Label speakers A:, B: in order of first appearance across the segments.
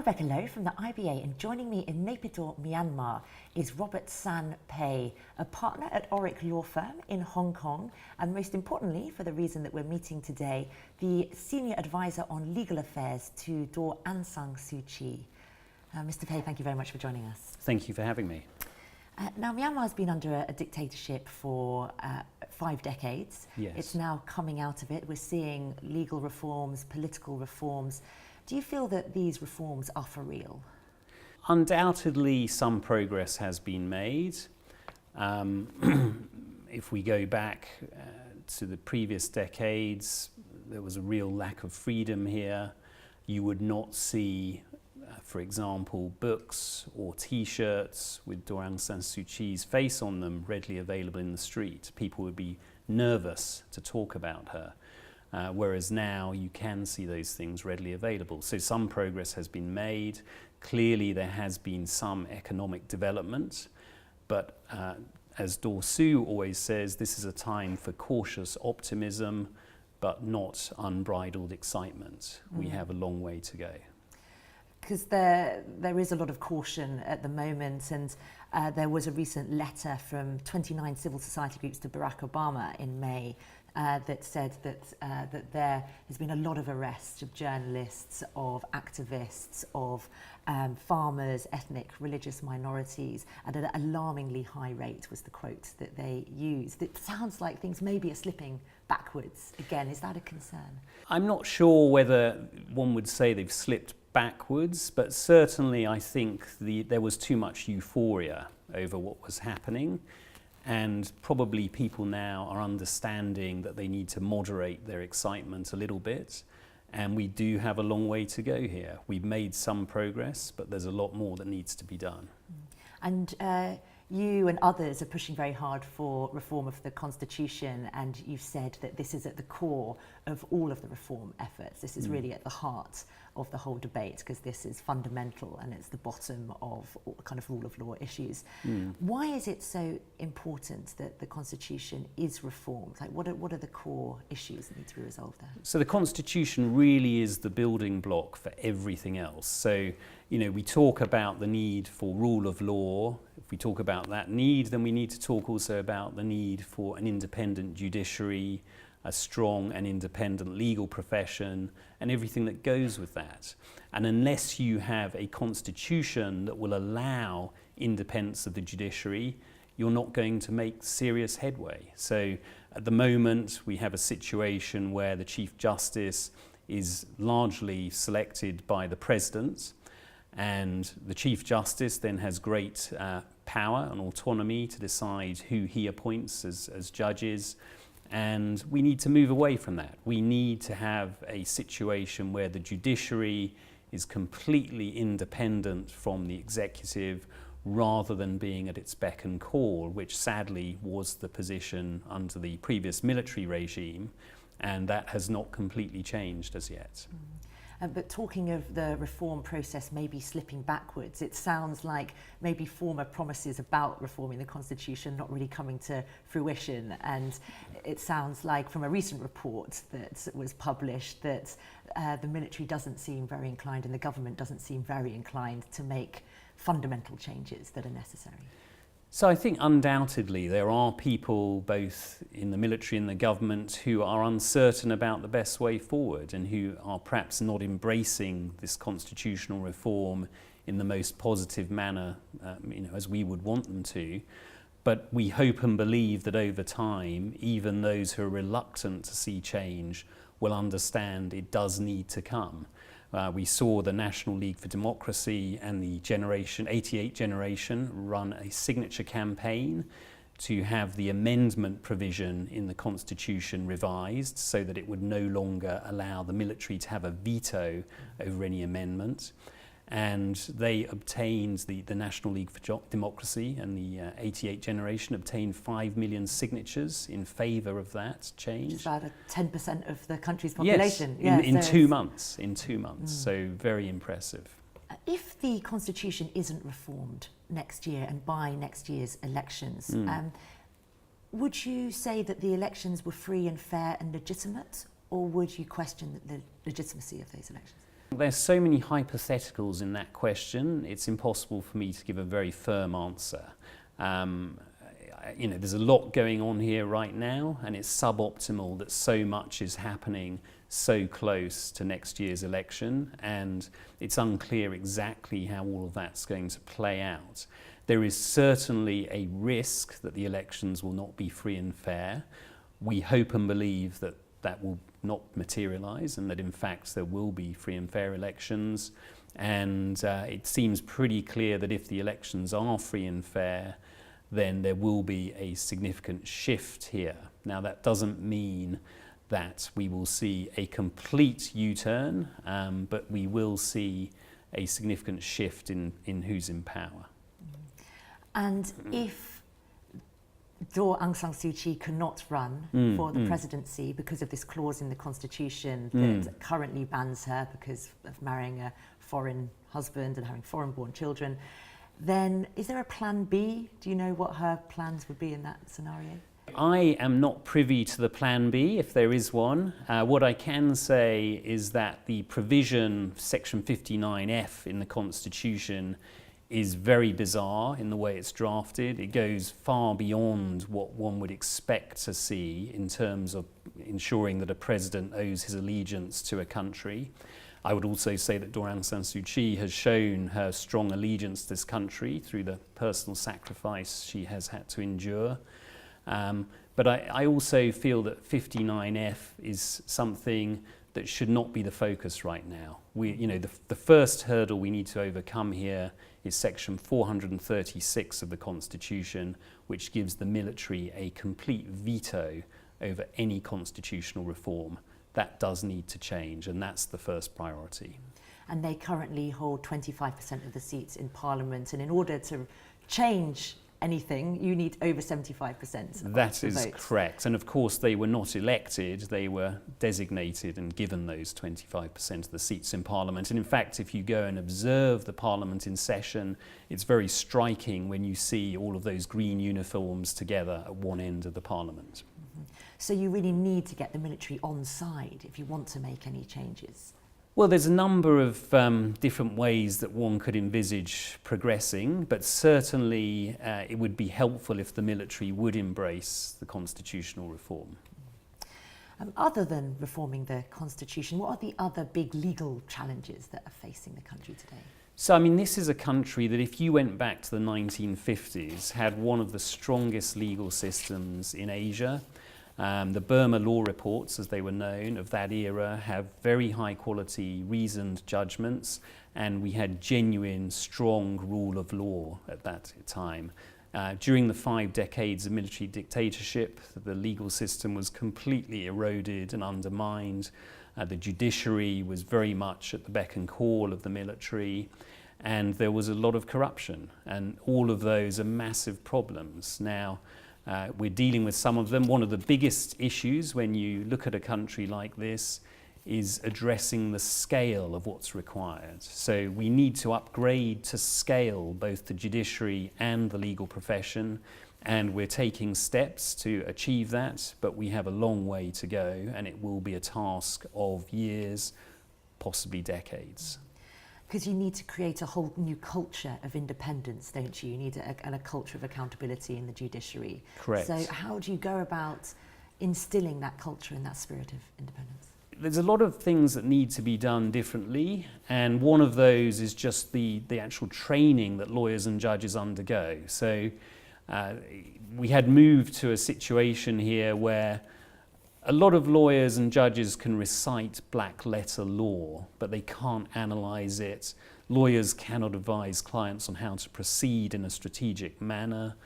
A: Rebecca Lowe from the IBA, and joining me in Naypyidaw, Myanmar is Robert San Pei, a partner at Oric Law Firm in Hong Kong, and most importantly, for the reason that we're meeting today, the Senior Advisor on Legal Affairs to Daw Aung San Suu Kyi. Mr. Pei, thank you very much for joining us.
B: Thank you for having me.
A: Now, Myanmar has been under a dictatorship for 5 decades.
B: Yes.
A: It's now coming out of it. We're seeing legal reforms, political reforms. Do you feel that these reforms are for real?
B: Undoubtedly, some progress has been made. If we go back to the previous decades, there was a real lack of freedom here. You would not see, for example, books or T-shirts with Daw Aung San Suu Kyi's face on them readily available in the street. People would be nervous to talk about her. Whereas now you can see those things readily available. So some progress has been made. Clearly there has been some economic development, but as Daw Suu always says, this is a time for cautious optimism, but not unbridled excitement. We have a long way to go.
A: Because there is a lot of caution at the moment, and there was a recent letter from 29 civil society groups to Barack Obama in May that said that there has been a lot of arrests of journalists, of activists, of farmers, ethnic, religious minorities, at an alarmingly high rate was the quote that they used. It sounds like things maybe are slipping backwards again. Is that a concern?
B: I'm not sure whether one would say they've slipped backwards, but certainly I think there was too much euphoria over what was happening, and probably people now are understanding that they need to moderate their excitement a little bit, and we do have a long way to go here. We've made some progress, but there's a lot more that needs to be done.
A: And you and others are pushing very hard for reform of the Constitution, and you've said that this is at the core of all of the reform efforts. This is really at the heart of the whole debate, because this is fundamental and it's the bottom of kind of rule of law issues. Why is it so important that the Constitution is reformed? Like, what are the core issues that need to be resolved there?
B: So the Constitution really is the building block for everything else. So, you know, we talk about the need for rule of law. If we talk about that need, then we need to talk also about the need for an independent judiciary, a strong and independent legal profession, and everything that goes with that. And unless you have a constitution that will allow independence of the judiciary, you're not going to make serious headway. So at the moment, we have a situation where the Chief Justice is largely selected by the President, and the Chief Justice then has great power and autonomy to decide who he appoints as judges. And we need to move away from that. We need to have a situation where the judiciary is completely independent from the executive, rather than being at its beck and call, which sadly was the position under the previous military regime, and that has not completely changed as yet.
A: But talking of the reform process maybe slipping backwards, it sounds like maybe former promises about reforming the Constitution not really coming to fruition. And it sounds like from a recent report that was published that the military doesn't seem very inclined, and the government doesn't seem very inclined to make fundamental changes that are necessary.
B: So I think undoubtedly there are people both in the military and the government who are uncertain about the best way forward, and who are perhaps not embracing this constitutional reform in the most positive manner, as we would want them to. But we hope and believe that over time, even those who are reluctant to see change will understand it does need to come. We saw the National League for Democracy and the 88 generation run a signature campaign to have the amendment provision in the Constitution revised so that it would no longer allow the military to have a veto over any amendment. And they obtained, the National League for Democracy and the 88 generation obtained 5 million signatures in favour of that change.
A: Which is about 10% of the country's population.
B: Yes, in 2 months. So very impressive.
A: If the Constitution isn't reformed next year and by next year's elections, would you say that the elections were free and fair and legitimate, or would you question the legitimacy of those elections?
B: There's so many hypotheticals in that question, it's impossible for me to give a very firm answer. There's a lot going on here right now, and it's suboptimal that so much is happening so close to next year's election, and it's unclear exactly how all of that's going to play out. There is certainly a risk that the elections will not be free and fair. We hope and believe that that will not materialise, and that in fact there will be free and fair elections. And it seems pretty clear that if the elections are free and fair, then there will be a significant shift here. Now, that doesn't mean that we will see a complete U-turn, but we will see a significant shift in who's in power.
A: And if Aung San Suu Kyi cannot run for the presidency because of this clause in the constitution that currently bans her because of marrying a foreign husband and having foreign-born children, then is there a plan B? Do you know what her plans would be in that scenario?
B: I am not privy to the plan B, if there is one. What I can say is that the provision, section 59F in the Constitution, is very bizarre in the way it's drafted. It goes far beyond what one would expect to see in terms of ensuring that a president owes his allegiance to a country. I would also say that Aung San Suu Kyi has shown her strong allegiance to this country through the personal sacrifice she has had to endure. But I also feel that 59F is something that should not be the focus right now. The first hurdle we need to overcome here is section 436 of the Constitution, which gives the military a complete veto over any constitutional reform. That does need to change, and that's the first priority.
A: And they currently hold 25% of the seats in Parliament, and in order to change anything, you need over 75%.
B: That is correct. And of course, they were not elected, they were designated and given those 25% of the seats in Parliament. And in fact, if you go and observe the Parliament in session, it's very striking when you see all of those green uniforms together at one end of the Parliament.
A: So you really need to get the military on side if you want to make any changes?
B: Well, there's a number of different ways that one could envisage progressing, but certainly it would be helpful if the military would embrace the constitutional reform.
A: Other than reforming the constitution, what are the other big legal challenges that are facing the country today?
B: So, this is a country that if you went back to the 1950s, had one of the strongest legal systems in Asia. The Burma law reports, as they were known, of that era have very high quality reasoned judgments, and we had genuine, strong rule of law at that time. During the 5 decades of military dictatorship, the legal system was completely eroded and undermined. The judiciary was very much at the beck and call of the military, and there was a lot of corruption, and all of those are massive problems. Now, we're dealing with some of them. One of the biggest issues when you look at a country like this is addressing the scale of what's required. So we need to upgrade to scale both the judiciary and the legal profession, and we're taking steps to achieve that, but we have a long way to go, and it will be a task of years, possibly decades.
A: Because you need to create a whole new culture of independence, don't you? You need a culture of accountability in the judiciary.
B: Correct.
A: So how do you go about instilling that culture and that spirit of independence?
B: There's a lot of things that need to be done differently, and one of those is just the actual training that lawyers and judges undergo. So we had moved to a situation here where a lot of lawyers and judges can recite black letter law, but they can't analyse it. Lawyers cannot advise clients on how to proceed in a strategic manner.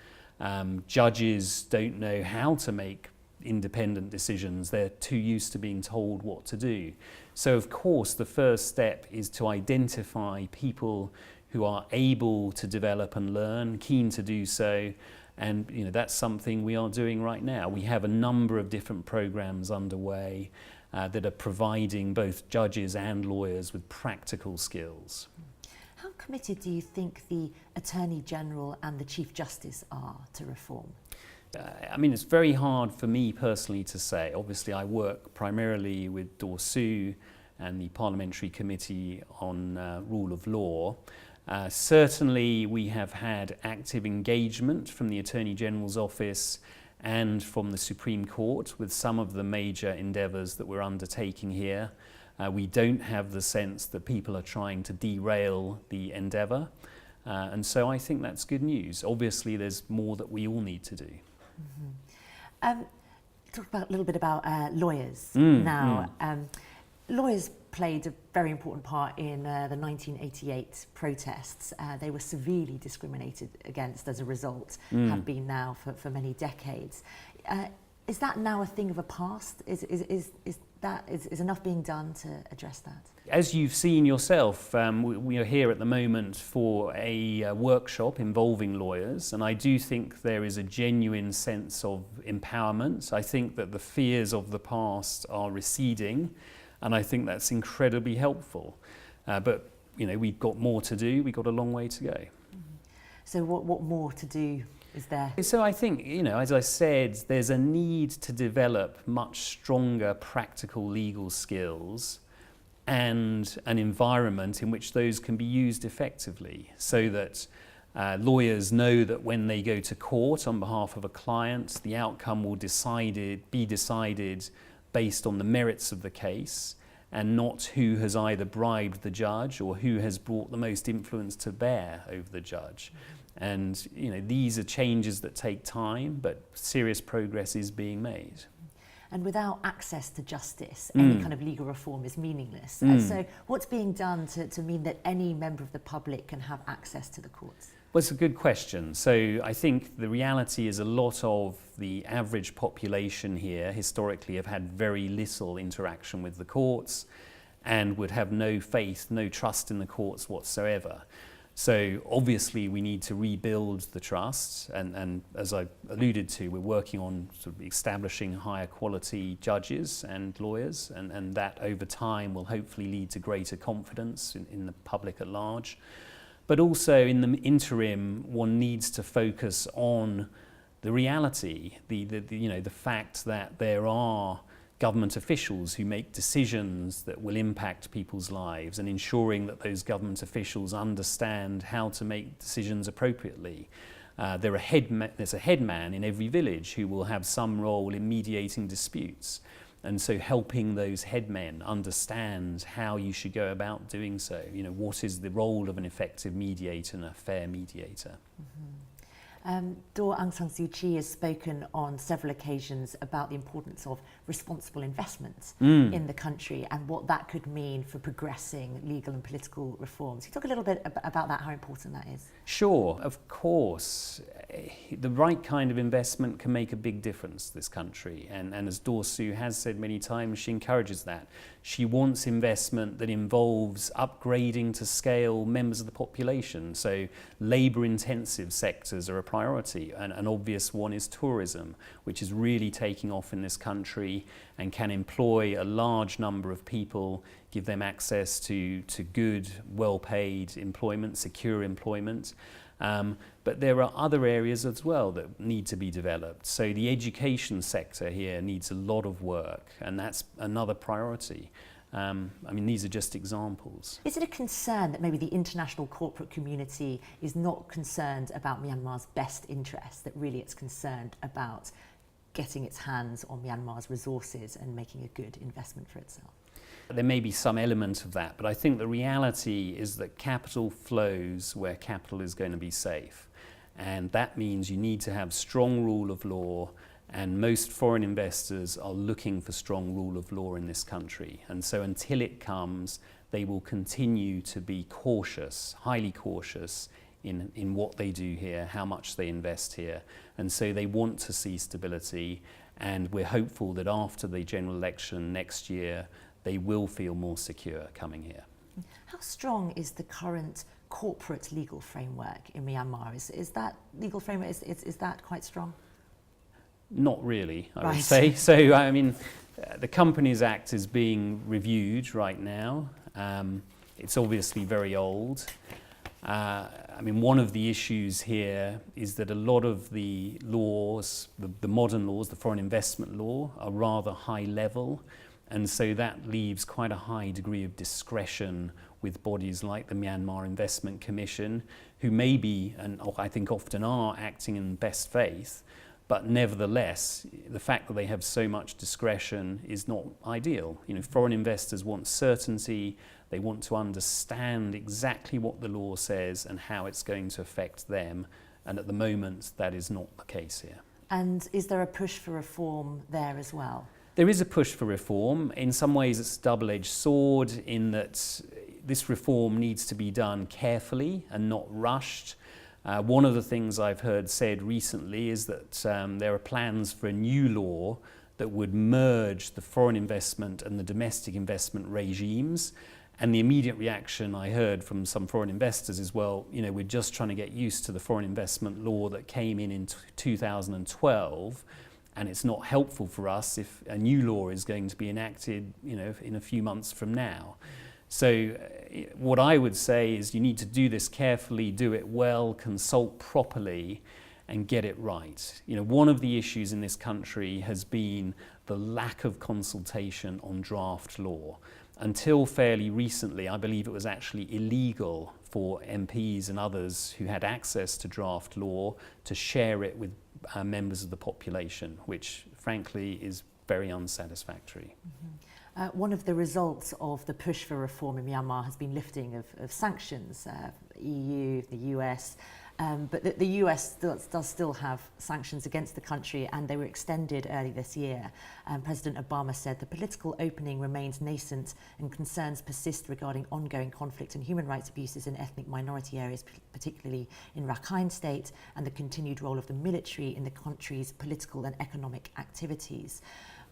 B: Judges don't know how to make independent decisions. They're too used to being told what to do. So of course the first step is to identify people who are able to develop and learn, keen to do so. And that's something we are doing right now. We have a number of different programs underway that are providing both judges and lawyers with practical skills.
A: How committed do you think the Attorney General and the Chief Justice are to reform?
B: It's very hard for me personally to say. Obviously, I work primarily with Daw Suu and the Parliamentary Committee on Rule of Law. Certainly we have had active engagement from the Attorney General's Office and from the Supreme Court with some of the major endeavours that we're undertaking here. We don't have the sense that people are trying to derail the endeavour, and so I think that's good news. Obviously there's more that we all need to do.
A: Talk about a little bit about lawyers now. Lawyers played a very important part in the 1988 protests. They were severely discriminated against as a result, have been now for many decades. Is that now a thing of the past? Is enough being done to address that?
B: As you've seen yourself, we are here at the moment for a workshop involving lawyers, and I do think there is a genuine sense of empowerment. I think that the fears of the past are receding, and I think that's incredibly helpful. But we've got more to do. We've got a long way to go.
A: So what more to do is there?
B: So I think, as I said, there's a need to develop much stronger practical legal skills and an environment in which those can be used effectively, so that lawyers know that when they go to court on behalf of a client, the outcome will be decided based on the merits of the case and not who has either bribed the judge or who has brought the most influence to bear over the judge. And these are changes that take time, but serious progress is being made.
A: And without access to justice, any kind of legal reform is meaningless. So what's being done to mean that any member of the public can have access to the courts?
B: Well, it's a good question. So I think the reality is a lot of the average population here historically have had very little interaction with the courts and would have no faith, no trust in the courts whatsoever. So obviously we need to rebuild the trust, and as I alluded to, we're working on sort of establishing higher quality judges and lawyers, and that over time will hopefully lead to greater confidence in the public at large. But also in the interim, one needs to focus on the reality, the fact that there are government officials who make decisions that will impact people's lives, and ensuring that those government officials understand how to make decisions appropriately. There's a headman in every village who will have some role in mediating disputes, and so helping those headmen understand how you should go about doing so. What is the role of an effective mediator and a fair mediator?
A: Aung San Suu Kyi has spoken on several occasions about the importance of responsible investment in the country and what that could mean for progressing legal and political reforms. Can you talk a little bit about that, how important that is?
B: Sure, of course. The right kind of investment can make a big difference to this country, and as Daw Suu has said many times, she encourages that. She wants investment that involves upgrading to scale members of the population, so labour-intensive sectors are a priority. An obvious one is tourism, which is really taking off in this country and can employ a large number of people, give them access to good, well-paid employment, secure employment. But there are other areas as well that need to be developed. So the education sector here needs a lot of work, and that's another priority. These are just examples.
A: Is it a concern that maybe the international corporate community is not concerned about Myanmar's best interests, that really it's concerned about getting its hands on Myanmar's resources and making a good investment for itself?
B: There may be some element of that, but I think the reality is that capital flows where capital is going to be safe. And that means you need to have strong rule of law, and most foreign investors are looking for strong rule of law in this country. And so until it comes, they will continue to be cautious, highly cautious in what they do here, how much they invest here. And so they want to see stability, and we're hopeful that after the general election next year, they will feel more secure coming here.
A: How strong is the current corporate legal framework in Myanmar? Is that legal framework, is that quite strong?
B: Not really, I
A: Right.
B: would say. So, the Companies Act is being reviewed right now. It's obviously very old. One of the issues here is that a lot of the laws, the modern laws, the foreign investment law, are rather high level. And so that leaves quite a high degree of discretion with bodies like the Myanmar Investment Commission, who may be, and I think often are, acting in best faith, but nevertheless, the fact that they have so much discretion is not ideal. You know, foreign investors want certainty, they want to understand exactly what the law says and how it's going to affect them, and at the moment that is not the case here.
A: And is there a push for reform there as well?
B: There is a push for reform. In some ways it's a double-edged sword in that this reform needs to be done carefully and not rushed. One of the things I've heard said recently is that there are plans for a new law that would merge the foreign investment and the domestic investment regimes. And the immediate reaction I heard from some foreign investors is, well, you know, we're just trying to get used to the foreign investment law that came in 2012, and it's not helpful for us if a new law is going to be enacted, you know, in a few months from now. So what I would say is you need to do this carefully, do it well, consult properly, and get it right. You know, one of the issues in this country has been the lack of consultation on draft law. Until fairly recently, I believe it was actually illegal for MPs and others who had access to draft law to share it with members of the population, which frankly is very unsatisfactory.
A: Mm-hmm. One of the results of the push for reform in Myanmar has been lifting of sanctions, EU, the US, but the US does still have sanctions against the country, and they were extended early this year. President Obama said the political opening remains nascent and concerns persist regarding ongoing conflict and human rights abuses in ethnic minority areas, particularly in Rakhine State, and the continued role of the military in the country's political and economic activities.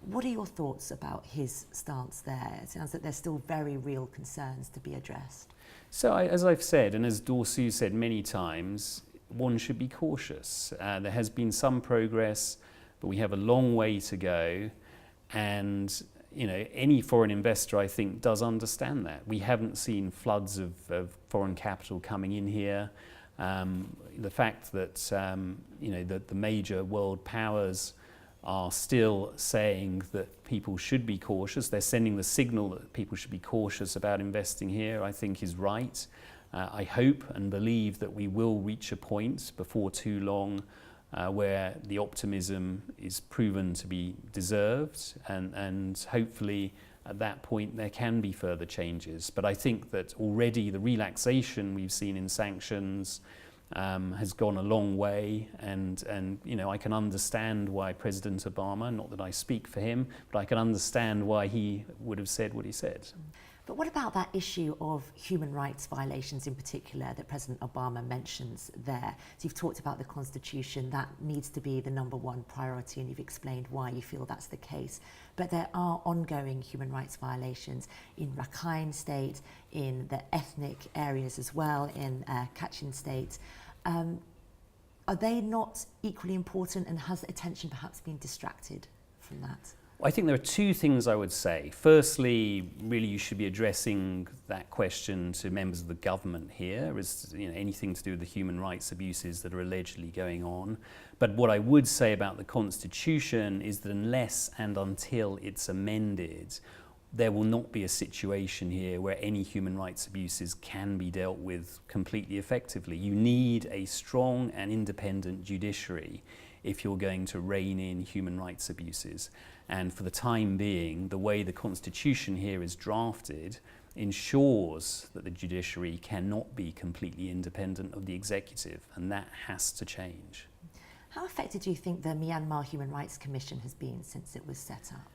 A: What are your thoughts about his stance there? It sounds that there's still very real concerns to be addressed.
B: So as I've said, and as Dorsu said many times, one should be cautious. There has been some progress, but we have a long way to go. And you know, any foreign investor, I think, does understand that. We haven't seen floods of foreign capital coming in here. The fact that you know, that the major world powers are still saying that people should be cautious. They're sending the signal that people should be cautious about investing here, I think is right. I hope and believe that we will reach a point before too long where the optimism is proven to be deserved, and hopefully at that point there can be further changes. But I think that already the relaxation we've seen in sanctions has gone a long way, and you know, I can understand why President Obama, not that I speak for him, but I can understand why he would have said what he said.
A: But what about that issue of human rights violations in particular that President Obama mentions there? So you've talked about the Constitution, that needs to be the number one priority, and you've explained why you feel that's the case. But there are ongoing human rights violations in Rakhine State, in the ethnic areas as well, in Kachin State. Are they not equally important, and has attention perhaps been distracted from that?
B: I think there are two things I would say. Firstly, really you should be addressing that question to members of the government here, as you know, anything to do with the human rights abuses that are allegedly going on. But what I would say about the Constitution is that unless and until it's amended, there will not be a situation here where any human rights abuses can be dealt with completely effectively. You need a strong and independent judiciary if you're going to rein in human rights abuses. And for the time being, the way the Constitution here is drafted ensures that the judiciary cannot be completely independent of the executive, and that has to change.
A: How effective do you think the Myanmar Human Rights Commission has been since it was set up?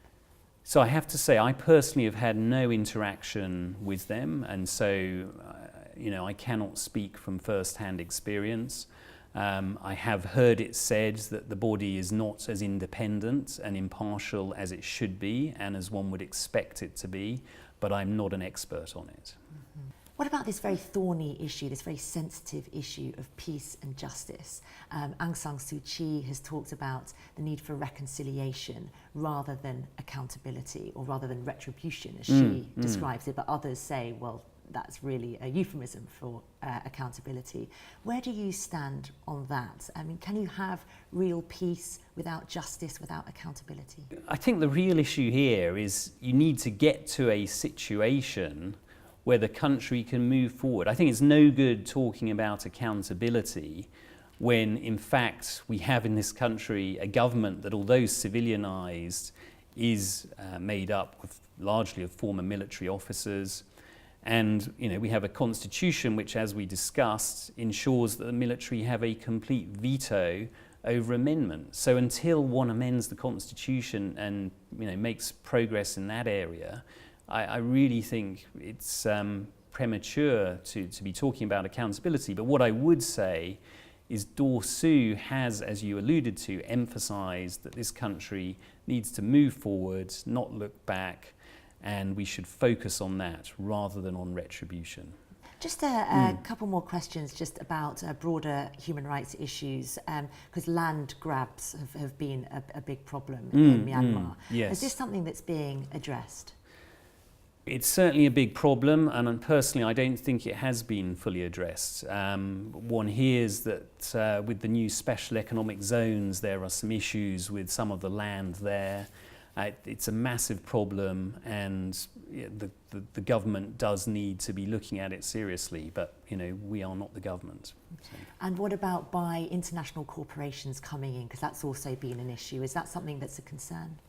B: So I have to say, I personally have had no interaction with them, and so you know, I cannot speak from first-hand experience. I have heard it said that the body is not as independent and impartial as it should be, and as one would expect it to be, but I'm not an expert on it.
A: Mm-hmm. What about this very thorny issue, this very sensitive issue of peace and justice? Aung San Suu Kyi has talked about the need for reconciliation rather than accountability, or rather than retribution, as she describes it, but others say, well, that's really a euphemism for accountability. Where do you stand on that? I mean, can you have real peace without justice, without accountability?
B: I think the real issue here is you need to get to a situation where the country can move forward. I think it's no good talking about accountability when in fact we have in this country a government that, although civilianised, is made up largely of former military officers. And we have a constitution which, as we discussed, ensures that the military have a complete veto over amendment. So until one amends the constitution and makes progress in that area, I really think it's premature to be talking about accountability. But what I would say is Daw Suu has, as you alluded to, emphasised that this country needs to move forward, not look back, and we should focus on that rather than on retribution.
A: Just a couple more questions just about broader human rights issues, because land grabs have been a big problem in Myanmar.
B: Yes.
A: Is this something that's being addressed?
B: It's certainly a big problem, and personally I don't think it has been fully addressed. One hears that with the new special economic zones there are some issues with some of the land there. It's a massive problem, and the government does need to be looking at it seriously, but we are not the government. So.
A: And what about by international corporations coming in, because that's also been an issue? Is that something that's a concern?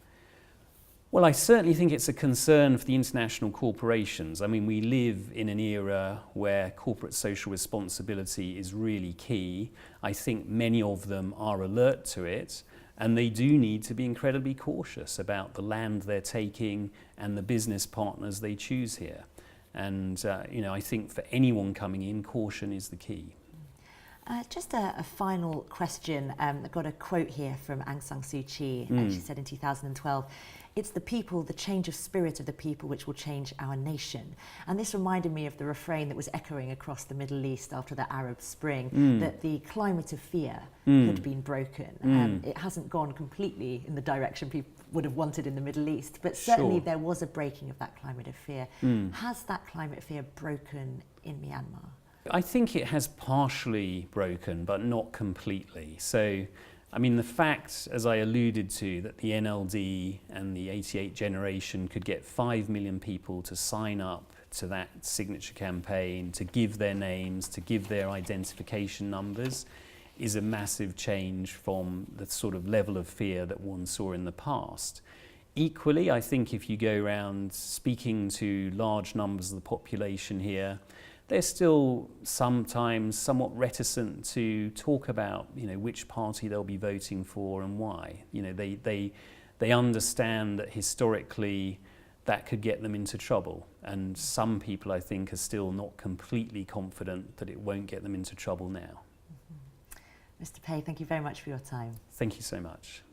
B: Well, I certainly think it's a concern for the international corporations. I mean, we live in an era where corporate social responsibility is really key. I think many of them are alert to it, and they do need to be incredibly cautious about the land they're taking and the business partners they choose here. And, I think for anyone coming in, caution is the key.
A: Just a final question. I've got a quote here from Aung San Suu Kyi. She said in 2012, "It's the people, the change of spirit of the people, which will change our nation." And this reminded me of the refrain that was echoing across the Middle East after the Arab Spring, that the climate of fear had been broken. It hasn't gone completely in the direction people would have wanted in the Middle East, but certainly there was a breaking of that climate of fear. Has that climate of fear broken in Myanmar?
B: I think it has partially broken, but not completely. So, I mean, the fact, as I alluded to, that the NLD and the 88 generation could get 5 million people to sign up to that signature campaign, to give their names, to give their identification numbers, is a massive change from the sort of level of fear that one saw in the past. Equally, I think if you go around speaking to large numbers of the population here, they're still sometimes somewhat reticent to talk about, which party they'll be voting for and why. They understand that historically that could get them into trouble, and some people, I think, are still not completely confident that it won't get them into trouble now.
A: Mr. Pei, thank you very much for your time.
B: Thank you so much.